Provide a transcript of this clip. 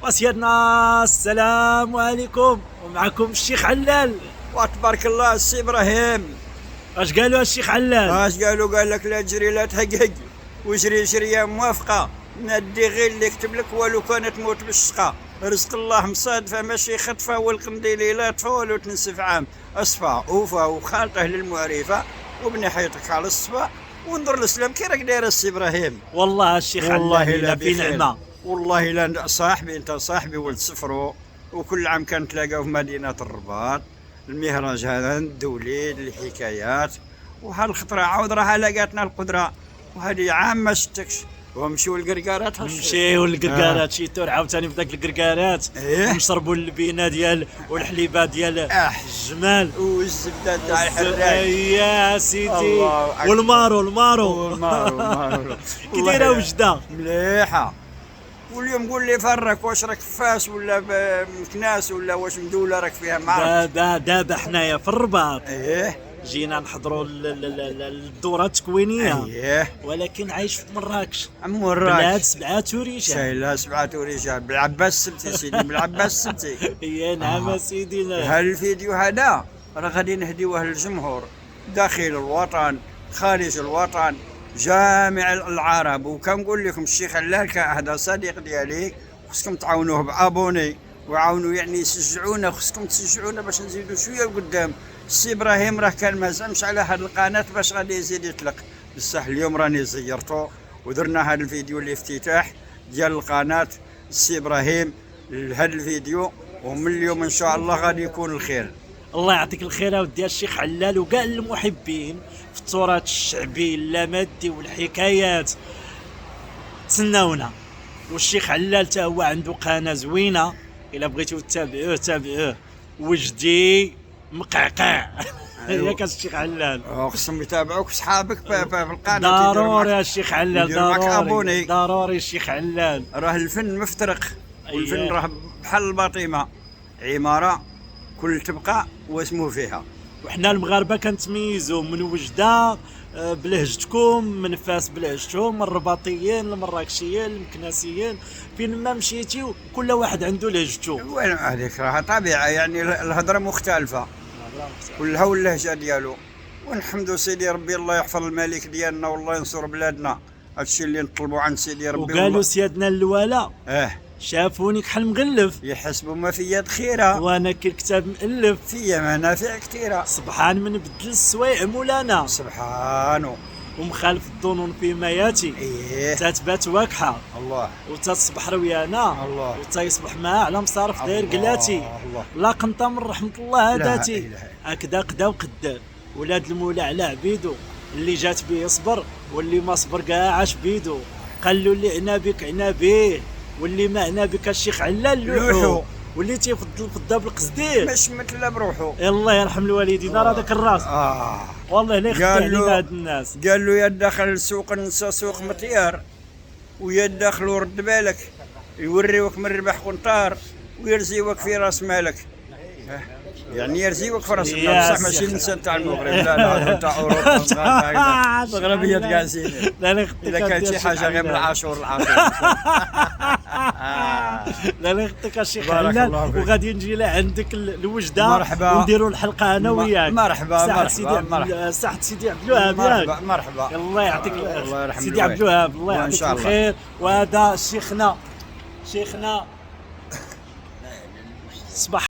وسيدنا السلام عليكم، ومعكم الشيخ علال. وتبارك الله السي ابراهيم. اش قالوا الشيخ علال؟ اش قالوا؟ قال لك لا تجري لا تحقق، وجري شريه موافقه، ندي غير اللي كتب لك ولو كانت موت بالشقه. رزق الله مصادفه ماشي خطفه، والقنديلي لا طفى ولو تنسف عام. اصفى وفى وخالطه للمعرفه، وبني حيطك على الصفا، وانظر الاسلام كي راك داير السي ابراهيم. والله الشيخ علال لا في نعمه. والله لا صاحبي، انت صاحبي ولد سفرو، وكل عام كنتلاقاو في مدينه الرباط، المهرجان الدولي للحكايات. وهالخطره عاود راها لقاتنا القدره، وهذه عام ما شتكش. ومشيو القرقارات، نمشيو للقرقارات، شي تور عاوتاني في ذاك القرقارات. نشربوا اللبينه ديال والحليبه ديال الجمال والزبده تاع الحراج. يا سيدي، والمارو كي دايره وجده مليحه. واليوم قول لي فرك، واش راك فاس ولا بمكناس ولا واش مدوله راك فيها؟ ما دابا حنايا في الرباط. ايه جينا نحضروا الدوره التكوينيه. ايه ولكن عايش في مراكش، مراكش بلاد 7 رجال. شايله 7 رجال بالعباس السبتي سيدي، بالعباس السبتي. يا نعم سيدي. هالفيديو هذا راه غادي نهديوه للجمهور داخل الوطن خارج الوطن، جامع العرب. وكنقول لكم الشيخ علال هذا صديق ديالي، خصكم تعاونوه بابوني، وعاونوا يعني يشجعونا، خصكم تشجعونا باش نزيدوا شويه لقدام. السي ابراهيم راه كان ما زعمش على هذه القناه باش غادي يزيد يطلق، بصح اليوم راني زيرته ودرنا هذا الفيديو الافتتاح ديال القناه السي ابراهيم لهذا الفيديو، ومن اليوم ان شاء الله غادي يكون الخير. الله يعطيك الخير اودي الشيخ علال، وكاع المحبين في التراث الشعبي اللامادي والحكايات تسناونا. والشيخ علال تا هو عنده قناه زوينه، الا بغيتو تابعوه وجدي مقعقع. ياك الشيخ علال خصهم يتابعوك صحابك في القناه. ضروري يا الشيخ علال، ضروري ضروري الشيخ علال. راه الفن مفترق، والفن راه بحال الباطمه، عماره كل تبقى واسمه فيها. وحنا المغاربه كنتميزوا من وجده بلهجتكم، من فاس بلهجتهم، الرباطيين المراكشيين المكناسيين، فين ما مشيتي كل واحد عنده لهجته. وين هذيك راها طبيعه، يعني الهضره مختلفه كلها واللهجه ديالو. ونحمدوا سيدي ربي، الله يحفظ الملك ديالنا والله ينصر بلادنا. هادشي اللي نطلبوا عن سيدي ربي. وقالوا سيادنا الولاء شافوني كحل مغلف، يحسبوا ما في يد خيره، وانا كي الكتاب مؤلف فيا منافع كثيره. سبحان من بدل السوايع مولانا، سبحانه ومخالف الظنون فيما ياتي. تتبات واكحه الله، وتصبح رويانا الله، وتصبح معاه على مصارف داير قلاتي. لا قنطه من رحمه الله هداتي. هكذا قدا وقدر ولاد المولى على عبيدو، اللي جات به يصبر واللي ما صبر كاع عاش بيدو. قالوا اللي عنابك عنابيه، واللي ما عنابك الشيخ علال لوحو، واللي تيفضل الفضه بالقصدير مش مثل بروحو. الله يرحم الوالدين. راه داك الراس والله لا يخفي علينا هاد الناس. قال له يا داخل السوق نسى سوق مطيار، ويا داخل ورد بالك يوريوك من ربح قنطار، ويرزيوك في راس مالك. يعني يرزيوك في راس مالك، بصح ماشي الانسان تاع المغرب، لا تاع اوروبا مغربيه قاسين. اذا كانت شي حاجه غير من العاشور لا يخطيك الشيخ علال، وغادي نجي لعندك الوجده مرحبا، ونديروا الحلقه انا وياك. مرحبا ساحه سيدي عبد الوهاب. مرحبا الله يعطيك سيدي عبد الوهاب، الله يعطيك الخير. وهذا شيخنا صباح